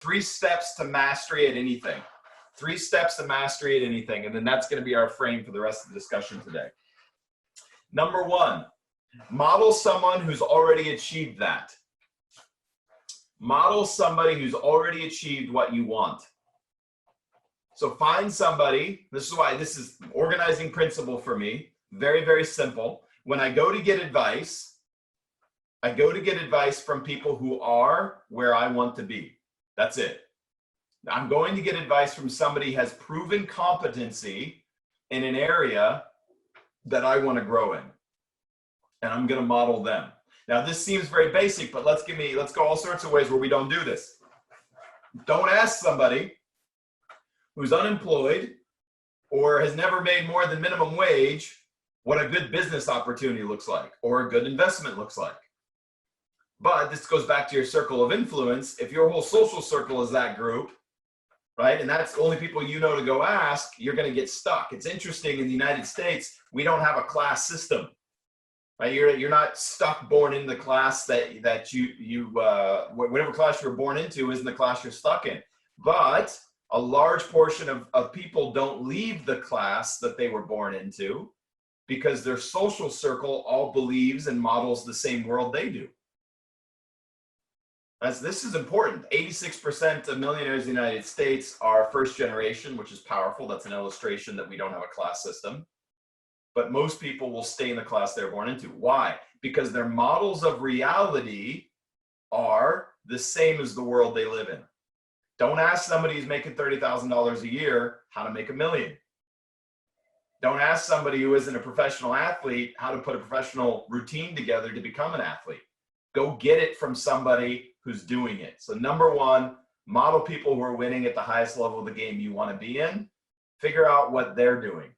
3 steps to mastery at anything. 3 steps to mastery at anything. And then that's going to be our frame for the rest of the discussion today. Number 1, model someone who's already achieved that. Model somebody who's already achieved what you want. So find somebody, this is why this is an organizing principle for me, very, very simple. When I go to get advice, I go to get advice from people who are where I want to be. That's it. I'm going to get advice from somebody who has proven competency in an area that I want to grow in. And I'm going to model them. Now, this seems very basic, but let's go all sorts of ways where we don't do this. Don't ask somebody who's unemployed or has never made more than minimum wage what a good business opportunity looks like or a good investment looks like. But this goes back to your circle of influence. If your whole social circle is that group, right, and that's the only people you know to go ask, you're going to get stuck. It's interesting, in the United States, we don't have a class system. Right? You're not stuck born in the class that whatever class you're born into isn't the class you're stuck in. But a large portion of people don't leave the class that they were born into because their social circle all believes and models the same world they do. This is important. 86% of millionaires in the United States are first generation, which is powerful. That's an illustration that we don't have a class system. But most people will stay in the class they're born into. Why? Because their models of reality are the same as the world they live in. Don't ask somebody who's making $30,000 a year how to make $1 million. Don't ask somebody who isn't a professional athlete how to put a professional routine together to become an athlete. Go get it from somebody who's doing it. So number 1, model people who are winning at the highest level of the game you want to be in. Figure out what they're doing.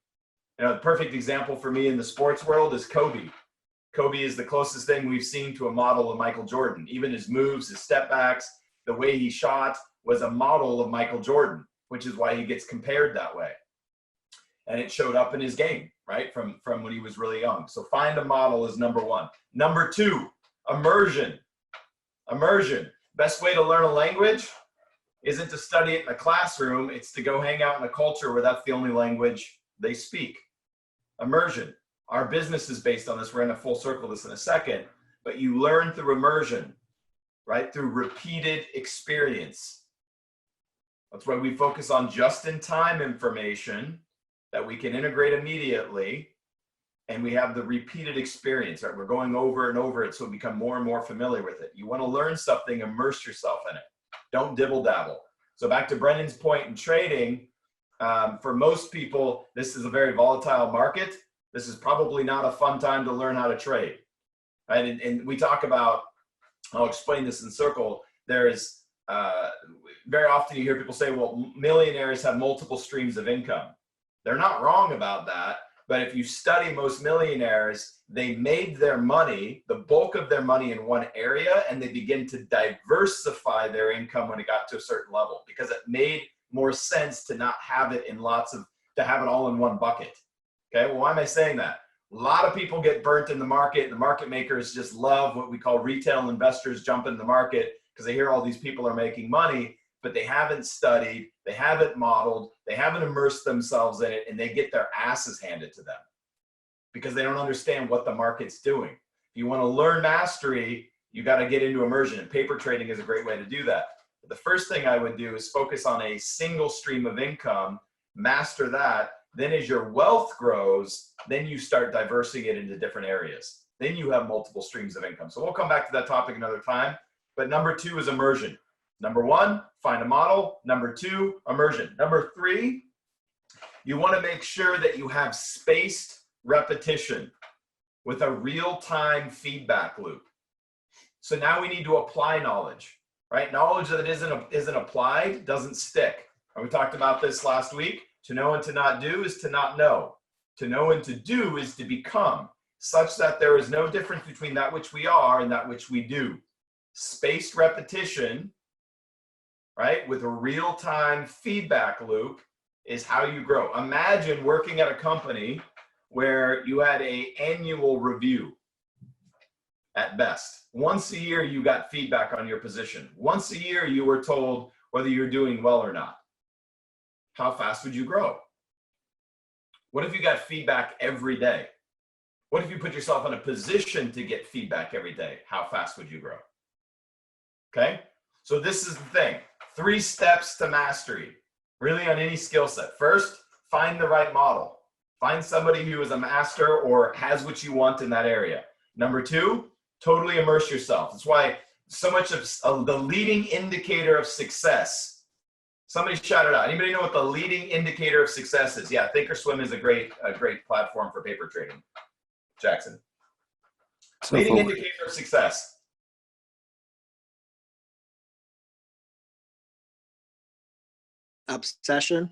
You know, the perfect example for me in the sports world is Kobe. Kobe is the closest thing we've seen to a model of Michael Jordan. Even his moves, his step backs, the way he shot was a model of Michael Jordan, which is why he gets compared that way. And it showed up in his game, right, from when he was really young. So find a model is number 1. Number 2, immersion. Immersion. Best way to learn a language isn't to study it in a classroom. It's to go hang out in a culture where that's the only language they speak. Immersion. Our business is based on this. We're going to full circle this in a second. But you learn through immersion, right? Through repeated experience. That's why we focus on just-in-time information that we can integrate immediately. And we have the repeated experience, right? We're going over and over it so we become more and more familiar with it. You want to learn something, immerse yourself in it. Don't dibble dabble. So back to Brendan's point in trading, for most people, this is a very volatile market. This is probably not a fun time to learn how to trade, right? And we talk about, I'll explain this in circle. There's very often you hear people say, well, millionaires have multiple streams of income. They're not wrong about that. But if you study most millionaires, they made their money, the bulk of their money in one area, and they begin to diversify their income when it got to a certain level because it made more sense to not have it in to have it all in one bucket. Okay, well, why am I saying that? A lot of people get burnt in the market. The market makers just love what we call retail investors jump in the market because they hear all these people are making money, but they haven't studied, they haven't modeled, they haven't immersed themselves in it, and they get their asses handed to them because they don't understand what the market's doing. If you want to learn mastery, you got to get into immersion, and paper trading is a great way to do that. But the first thing I would do is focus on a single stream of income, master that. Then as your wealth grows, then you start diversing it into different areas. Then you have multiple streams of income. So we'll come back to that topic another time. But number 2 is immersion. Number 1, find a model. Number 2, immersion. Number 3, you want to make sure that you have spaced repetition with a real-time feedback loop. So now we need to apply knowledge, right? Knowledge that isn't applied doesn't stick. And we talked about this last week. To know and to not do is to not know. To know and to do is to become, such that there is no difference between that which we are and that which we do. Spaced repetition, right, with a real-time feedback loop is how you grow. Imagine working at a company where you had an annual review at best. Once a year, you got feedback on your position. Once a year, you were told whether you're doing well or not. How fast would you grow? What if you got feedback every day? What if you put yourself in a position to get feedback every day? How fast would you grow? Okay, so this is the thing. 3 steps to mastery, really on any skill set. First, find the right model. Find somebody who is a master or has what you want in that area. Number 2, totally immerse yourself. That's why so much of the leading indicator of success. Somebody shout it out. Anybody know what the leading indicator of success is? Yeah, Thinkorswim is a great platform for paper trading. Jackson. So leading indicator of success. Obsession.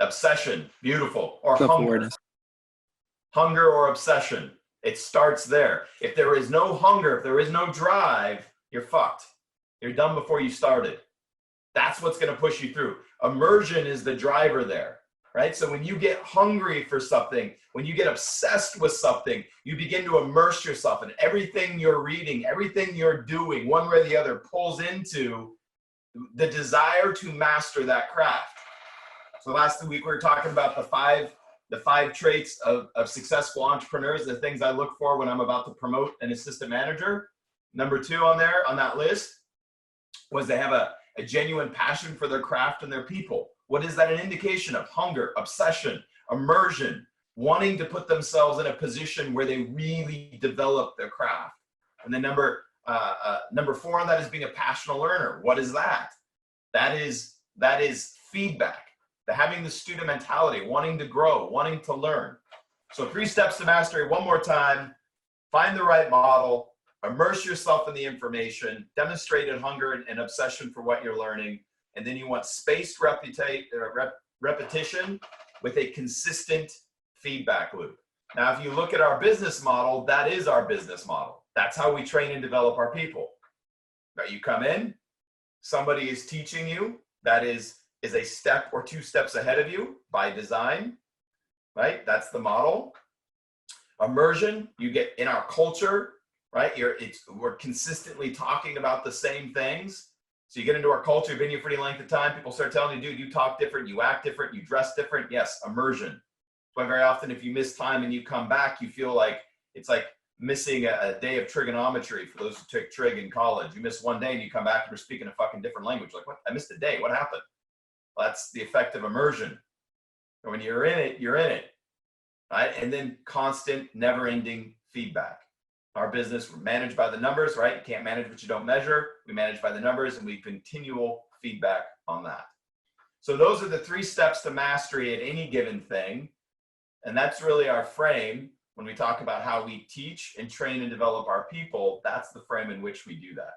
Obsession. Beautiful. Or hunger. Hunger or obsession. It starts there. If there is no hunger, if there is no drive, you're fucked. You're done before you started. That's what's going to push you through. Immersion is the driver there, right? So when you get hungry for something, when you get obsessed with something, you begin to immerse yourself in everything you're reading, everything you're doing, one way or the other pulls into the desire to master that craft. So last week we were talking about the five traits of successful entrepreneurs, the things I look for when I'm about to promote an assistant manager. Number 2 on that list was they have a genuine passion for their craft and their people. What is that an indication of? Hunger, obsession, immersion, wanting to put themselves in a position where they really develop their craft. And then number 4 on that is being a passionate learner. What is that? That is feedback. Having the student mentality, wanting to grow, wanting to learn. So 3 steps to mastery, one more time. Find the right model, immerse yourself in the information, demonstrated hunger and obsession for what you're learning, and then you want spaced repetition with a consistent feedback loop. Now, if you look at our business model, that is our business model. That's how we train and develop our people. Now, you come in, somebody is teaching you, that is a step or 2 steps ahead of you by design, right? That's the model. Immersion, you get in our culture, right? We're consistently talking about the same things. So you get into our culture, you've been here for any length of time, people start telling you, dude, you talk different, you act different, you dress different. Yes, immersion. That's why very often if you miss time and you come back, you feel like it's like missing a day of trigonometry for those who took trig in college. You miss one day and you come back and you're speaking a fucking different language. Like, what? I missed a day. What happened? Well, that's the effect of immersion. And when you're in it, you're in it. Right? And then constant, never-ending feedback. Our business, we're managed by the numbers, right? You can't manage what you don't measure. We manage by the numbers, and we continual feedback on that. So those are the 3 steps to mastery at any given thing. And that's really our frame. When we talk about how we teach and train and develop our people, that's the frame in which we do that.